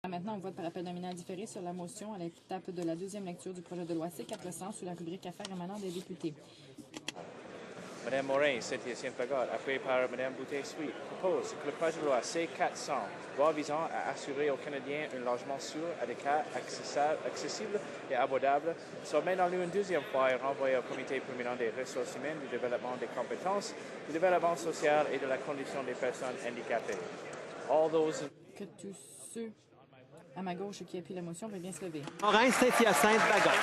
Maintenant, on vote par appel nominal différé sur la motion à l'étape de la deuxième lecture du projet de loi C-400 sous la rubrique Affaires émanant des députés. Mme Morin, Saint-Hyacinthe Pagode, appuyée par Mme Boutet-Sweet, propose que le projet de loi C-400, loi visant à assurer aux Canadiens un logement sûr, adéquat, accessible et abordable, soit maintenant lu une deuxième fois et renvoyé au Comité permanent des ressources humaines, du développement des compétences, du développement social et de la condition des personnes handicapées. All those... Que tous ceux à ma gauche qui appuient la motion veuillent bien se lever. Morin, Saint-Hyacinthe Pagode.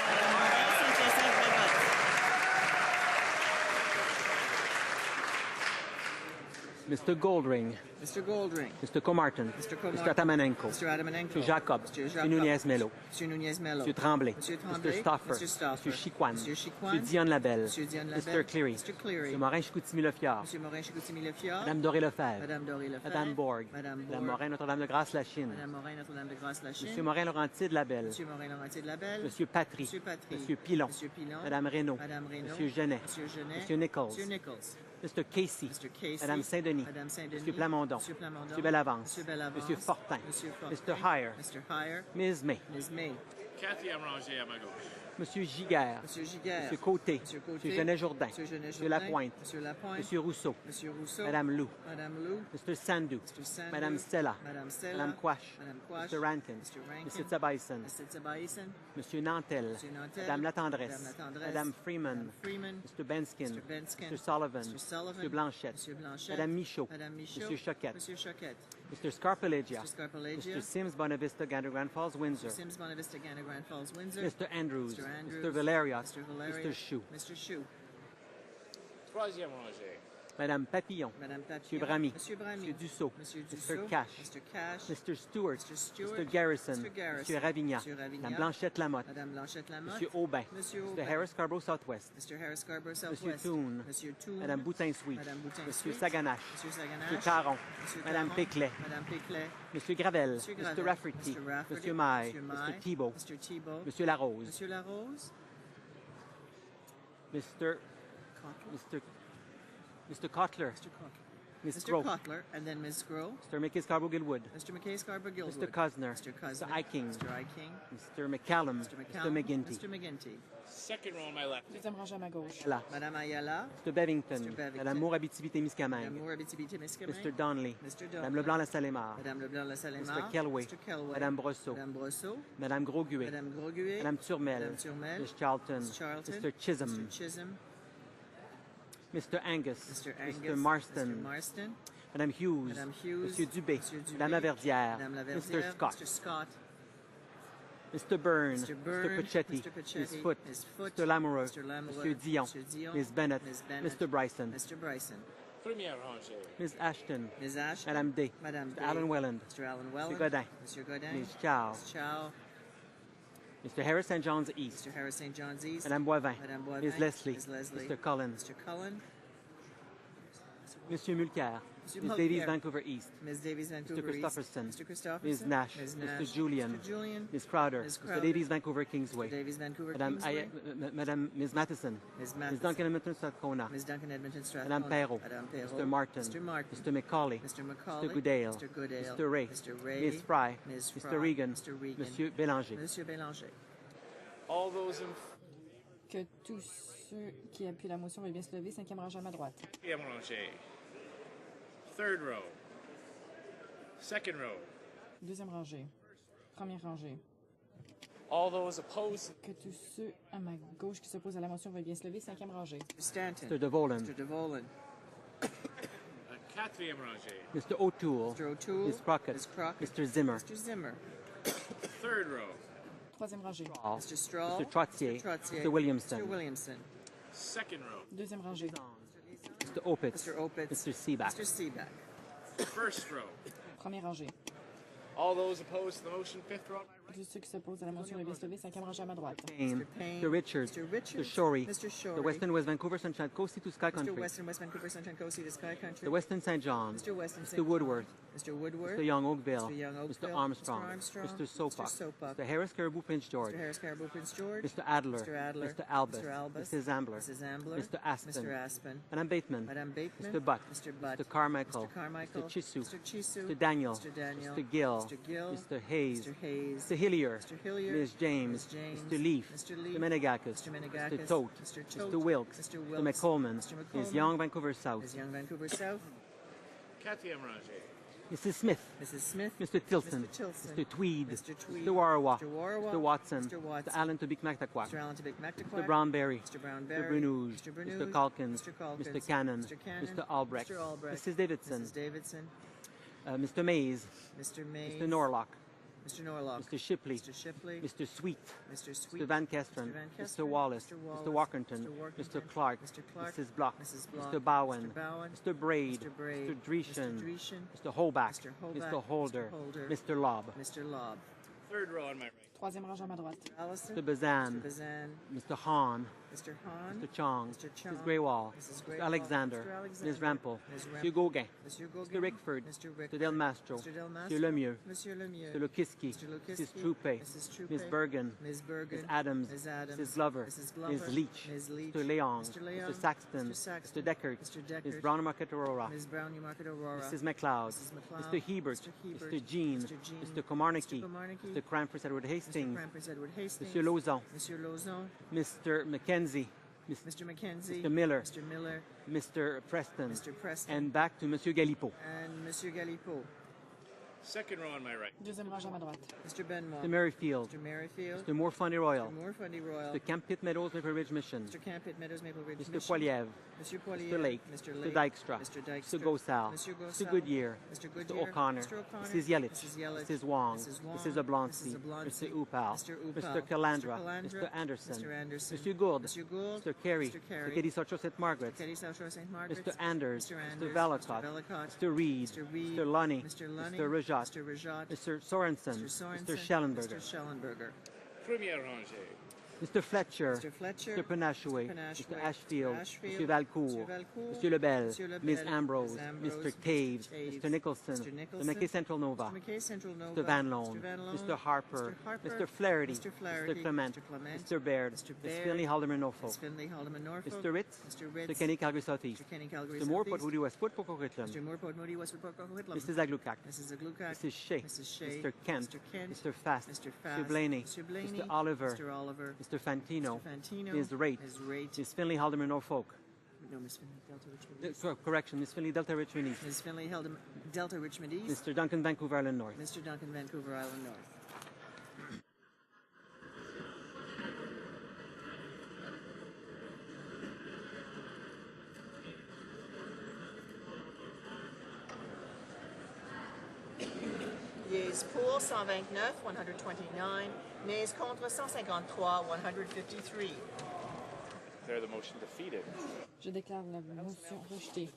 Mr. Goldring. Mr. Goldring. Mr. Comartin. Mr. Atamanenko. Mr. Atamanenko. Mr. Jacob. Mr. Nunez-Melo. Mr. Nunez-Melo. Mr. Tremblay. Mr. Stoffer. Stoffer. Mr. Chiquan. Mr. Chiquan. Mr. Dion Labelle. Mr. Dion Labelle. Mr. Cleary. Mr. Cleary. Mr. Morin-Chicoutimi-Lefiard. Mr. Morin-Chicoutimi-Lefiard. Madame Doré-Lefebvre. Madame Doré-Lefebvre. Madame Borg. Madame Borg. Madame Morin-Notre-Dame-de-Grâce-Lachine. Madame Morin-Notre-Dame-de-Grâce-Lachine. Monsieur Morin-Laurentide-Labelle. Monsieur Morin-Laurentide-Labelle. Monsieur Patry. Monsieur Patry. Monsieur Pilon. Monsieur Pilon. Madame Reynaud. Madame Reynaud. Monsieur Genet. Monsieur Genet. Monsieur Nichols. Monsieur Nichols. Mr. Casey. Mr. Casey. Madame Saint-Denis. Madame Saint-Denis. Monsieur Plamondon. Monsieur Plamondon. Monsieur Bellavance. Monsieur Bellavance. Monsieur Fortin. Monsieur Fortin. Mr. Heyer. Mr. Heyer. Ms. May. Ms. May. Quatrième rangée à ma gauche. Monsieur Giguère. Monsieur Giguère. Monsieur Côté. Monsieur Côté. Monsieur Genet-Jourdain. Monsieur Genet-Jourdain. Monsieur Lapointe. Monsieur Lapointe. Monsieur Rousseau. Monsieur Rousseau. Madame Lou. Madame Lou. Mr. Sandhu. Mr. Sandhu. Madame Stella. Madame Stella. Madame Quash. Madame Quash. Mr. Rankin. Mr. Rankin. Mr. Tsabaïsen. Mr. Tsabaïsen. Monsieur Nantel. Monsieur Nantel. Madame Latendresse. Madame Latendresse. Madame Freeman. Madame Freeman. Mr. Benskin. Mr. Benskin. Mr. Sullivan. Mr. Sullivan. Monsieur Blanchette. Monsieur Blanchette. Madame Michaud. Madame Michaud. Monsieur Choquette. Monsieur Choquette. Mr. Scarpelegia. Mr. Scarpelegia. Mr. Sims Bonavista, Gander Grand Falls, Windsor. Mr. Sims Bonavista, Gander Grand Falls, Windsor. Mr. Andrews. Mr. Andrews. Mr. Valeriot. Mr. Valeriot. Mr. Chou. Mr. Chou. Troisième rangée. Madame Papillon. Madame Papillon. Monsieur Bramy. Monsieur Bramy. Monsieur Dussault. Monsieur Dussault. Mr. Cash. Mr. Cash. Mr. Stewart. Mr. Stewart. Mr. Garrison. Mr. Garrison. Monsieur Ravignac. Monsieur Ravignac. Madame Blanchette Lamotte. Madame Blanchette Lamotte. Monsieur Aubin. Monsieur Mr. Aubin. Harris Scarborough Southwest. Mr. Harris Scarborough Southwest. Monsieur Toon. Monsieur Toon. Madame Boutin-Sweet. Madame Boutin-Sweet. Monsieur Saganache. Monsieur Saganache. Monsieur Caron. Monsieur Madame Caron. Péclet. Madame Péclet. Monsieur Gravel. Monsieur Mr. Gravel. Rafferty. Mr. Rafferty. Monsieur Maille. Monsieur Maille. Mr. Thibault. Mr. Thibault. Monsieur Larose. Monsieur Larose. Mr. Cotler. Mr. Cotler. Mr. Cotler. Ms. Mr. Groh. Cotler, and then Ms. Groh. Mr. McKay Scarborough Gilwood. Mr. McKay Scarborough Gilwood. Mr. Cosner. Mr. Cosner. Mr. Iking. Mr. Iking. Mr. McCallum. Mr. Mr. McCallum. McGinty. Mr. McGinty. Second row on my left. Deuxième rangée à ma gauche. Là. Madame Ayala. Mr. Bevington. Mr. Bevington. Madame Moore Abitibi Madame Témiscamingue. Moore Abitibi-Témiscamingue. Mr. Donnelly. Mr. Donnelly. Madame Leblanc La Salémar. Madame Leblanc-La Salémar. Mr. Kelway. Mr. Kelway. Madame Brosseau. Madame Brosseau. Madame Grosguet. Madame Grosguet. Madame Turmel. Madame Turmel. Ms. Charlton. Ms. Charlton. Mr. Chisholm. Mr. Chisholm. Mr. Angus. Mr. Angus. Mr. Marston. Mr. Marston. Madame Hughes. Madame Hughes. Monsieur Dubé. Monsieur Dubé. Madame Laverdière. Madame Mr. Laverdière. Scott. Mr. Scott. Mr. Byrne. Mr. Byrne. Mr. Pachetti. Mr. Pachetti. Ms. Foote. Ms. Foote. Mr. Lamoureux. Mr. Lamoureux. Monsieur Dion. Monsieur Dion. Ms. Bennett. Ms. Bennett. Mr. Bryson. Mr. Bryson. Première rangée. Ms. Ashton. Ms. Ashton. Madame Day. Madame Mr. Day. Alan Welland. Mr. Alan Welland. Godin. Mr. Godin. Ms. Chow. Ms. Chow. Mr. Harris St. John's East. Mr. Harris St. John's East. Madame Boivin. Madame Boivin. Ms. Leslie. Ms. Leslie. Mr. Cullen. Mr. Cullen. Monsieur Mulcair. Monsieur Ms. Mulcair. Davies Vancouver East. Ms. Davies Vancouver Mr. East. Christopherson. Mr. Christopherson. Ms. Nash. Ms. Mr. Nash. Julian. Mr. Julian. Ms. Crowder. Ms. Mr. Crowder. Davies Vancouver Kingsway. Mr. Davies Vancouver Madame, Kingsway. Madame Ms. Matheson. Ms. Ms. Matheson. Duncan Edmonton Strathcona. Ms. Duncan Edmonton Strathcona. Madame Perrault. Madame Perrault. Mr. Martin. Mr. Martin. Mr. McCauley. Mr. McCauley. Mr. Goodale. Mr. Goodale. Mr. Ray. Mr. Ray. Ms. Fry. Ms. Fry. Mr. Regan. Mr. Regan. Monsieur Bélanger. Monsieur Bélanger. All those in Que tous ceux qui appuient la motion veuillent bien se lever. Cinquième rangée à ma droite. quatrième rangée. Third row. Second row. Deuxième rangée. Première rangée. All those opposed. Que tous ceux à ma gauche qui s'opposent à la motion veuillent bien se lever. Cinquième rangée. Mr. Stanton. Mr. DeVolen. Mr. DeVolen. Quatrième rangée. Mr. O'Toole. Mr. O'Toole. Ms. Crockett. Ms. Crockett. Mr. Zimmer. Mr. Zimmer. Third row. Troisième rangée. Mr. Straw. Mr. Trottier. Mr. Trottier. Mr. Williamson. Mr. Williamson. Second row. Deuxième rangée. Mr. Opitz. Mr. Opitz. Mr. Seaback. Mr. Seaback. First row. Première rangée. All those opposed to the motion, fifth row. Tous ceux qui s'opposent à la motion veuillent bien se lever. Cinquième rangée à ma droite. Payne. Payne. Mr. Richards. Mr. Richards. Mr. Shorey. Mr. Shorey. The Western West Vancouver Sunshine Coast to Sky Mr. Country. Western West Vancouver Sunshine Coast to Sky Country. The Western St. John's. Mr. Western Mr. Woodworth. Mr. Woodward. Mr. Young Oakville. Mr. Young Oakville. Mr. Armstrong. Mr. Armstrong. Mr. Sopak. Mr. Sopak. Mr. Harris Caribou Prince George. Mr. Harris Caribou Prince George. Mr. Adler. Mr. Adler. Mr. Albus. Mr. Albus. Mrs. Ambler. Mrs. Ambler. Mr. Aspen. Mr. Aspen. Madame Bateman. Madame Bateman. Mr. Butt. Mr. Butt. Mr. Carmichael. Mr. Carmichael. Mr. Chisu. Mr. Chisu. Mr. Daniel. Mr. Daniel. Mr. Gill. Mr. Gill, Mr. Hayes, Mr. Hayes, Mr. Hillier, Mr. Hillier, Ms. James, Ms. James, Mr. Leaf, Mr. Leaf, Mr. Menegakis, Mr. Menegakis, Mr. Tote, Mr. Mr. Tote, Wilkes, Mr. Mr. Wilkes, McColeman, Mr. Ms. McColeman, Young, Vancouver South, Ms. Young, Vancouver South, Quatrième rangée. Mrs. Smith, Mrs. Smith, Mr. Tilson, Mr. Tilson, Mr. Tweed, Mr. Tweed, Mr. Warwa, Mr. Warwa, Mr. Watson, Mr. Watson, Mr. Allen Tobik-Mactaquac, Mr. Allen Tobik-Mactaquac, Mr. Brownberry, Mr. Mr. Brownberry, Brunouge, Mr. Mr. Brunouge, Calkins, Mr. Calkins, Mr. Cannon, Mr. Cannon, Mr. Albrecht, Mr. Albrecht, Mrs. Davidson, Mrs. Davidson, Mr. Mays, Mr. Mays, Mr. Norlock, Mr. Norlock, Mr. Shipley, Mr. Shipley, Mr. Sweet, Mr. Sweet, Mr. Van Kesteren, Mr. Van Mr. Kesteren, Wallace, Mr. Wallace, Mr. Walkerton, Mr. Workington, Mr. Clark, Mr. Clark, Mrs. Block, Mrs. Block, Mr. Bowen, Mr. Bowen, Mr. Braid, Mr. Braid, Mr. Dreeshen, Mr. Dreeshen, Mr. Holback, Mr. Holback, Mr. Holder, Mr. Holder, Mr. Lobb, Mr. Lobb, Third row on my right. Troisième rangée à ma droite. Allison, Mr. Bazan, Mr. Bazan, Mr. Hahn, Mr. Hahn, Mr. Chong, Mr. Chong, Mrs. Greywall, Mrs. Mr. Greywall, Alexander, Mr. Alexander, Ms. Rampel, Ms. Mr. Rampel, Gauguin, Mr. Gauguin, Mr. Rickford, Mr. Mr. Rickford, Del Mastro, Mr. Del Mr. Mastro, Lemieux, Monsieur Lemieux, Mr. Lukiski, Mr. Lukiski, Mrs. Troupe, Mrs. Troupe, Ms. Bergen, Ms. Bergen, Ms. Adams, Ms. Adams, Mrs. Glover, Mrs. Glover, Ms. Leach, Ms. Leach, Mr. Leong, Mr. Leong, Mr. Saxton, Mr. Saxton, Mr. Deckert, Mr. Deckert, Ms. Brown Market Aurora, Ms. Brown Newmarket Aurora, Mrs. McLeod, Mrs. McLeod, Mr. Hebert, Mr. Hebert, Mr. Jean, Mr. Jean, Mr. Komarnicki, Mr. Komarnicki, Mr. Cranford Edward Mr. Hastings, Crampers Edward Hastings, Monsieur Lauzon, Monsieur Lauzon, Mr. Mackenzie, Mr. Mackenzie, Mr. Miller, Mr. Miller, Mr. Preston, Mr. Preston, and back to Monsieur Galipeau. and Monsieur Galipeau, Second row on my right. Deuxième rangée à ma droite. Mr. Benmont, Mr. Merrifield, Mr. Merrifield, Mr. Moore Fundy Royal, Mr. Moore Fundy Royal, Mr. Camp Pitt Meadows Maple Ridge Mission, Mr. Campit Meadows Maple Ridge Mr. Mission, Poiliev, Monsieur Poilier, Mr. Lake, Mr. Mr. Lake, Dykstra, Mr. Dykstra, Mr. Gosal, Mr. Mr. Gosal, Goodyear, Mr. Mr. Goodyear, O'Connor, Mr. O'Connor, Mrs. Yelich, Mrs. Yelich, Mrs. Wong, Mrs. Wong, Mrs. Oblonsky, Mrs. Oblonsky, Mr. Upal, Mr. Upal, Mr. Calandra, Mr. Calandra, Mr. Anderson, Mr. Anderson, Mr. Gould, Mr. Gould, Mr. Carey, Mr. Carey, Mr. Katie Socho St. Margaret, Katie South Shore St. Margaret's, Mr. Anders, Mr. Mr. Anders, Vallacott, Mr. Vallacott, Mr. Reed, Mr. Reed, Mr. Lunny, Mr. Lunny, Mr. Rajat, Mr. Rajat, Mr. Sorensen, Mr. Sorensen, Mr. Schellenberger, Mr. Schellenberger, Première rangée. Mr. Fletcher, Mr. Fletcher, Mr. Panashue, Mr. Panashue, Mr. Ashfield, Mr. Ashfield, Mr. Valcourt, Mr. Valcourt, Mr. Lebel, Mr. Lebel, Ms. Ambrose, Ms. Ambrose, Mr. Taves, Taves, Mr. Nicholson, Mr. the Nicholson, McKay Central Nova, Mr. McKay Central Nova, Mr. Van Loan, Mr. Van Loan, Mr. Harper, Mr. Harper, Mr. Flaherty, Mr. Flaherty, Mr. Clement, Mr. Clement, Mr. Baird, Mr. Ms. Baird, Finley Haldeman Norfolk, Ms. Finley Haldeman Norfolk, Mr. Ritz, Mr. Ritz, Mr. Kenny Calgary Southeast, Mr. Kenny Calgary Mr. Moore, Port Southeast, Woody Westwood, Port Coquitlam, Mr. Moore, Port Moody, Westwood, Port Coquitlam, Mrs. Aglukac, Mrs. Aglukac, Mrs. Shea, Mrs. Shea, Mr. Kent, Mr. Kent, Mr. Fast, Mr. Mr. Fast, Blaney, Mr. Blaney, Mr. Oliver, Mr. Oliver, Mr. Fantino, Mr. Fantino, Ms. Raitt, Ms. Raitt, Ms. Finley Haldeman Norfolk. no, Ms. Finley Delta Richmond East, Correction, Ms. Finley Delta Richmond East. Ms. Finley Delta Richmond East, Mr. Duncan Vancouver Island North. Mr. Duncan Vancouver Island North. Yeas pour 129, 129. Nays contre 153, 153. Declare the motion defeated. Je déclare la motion rejetée.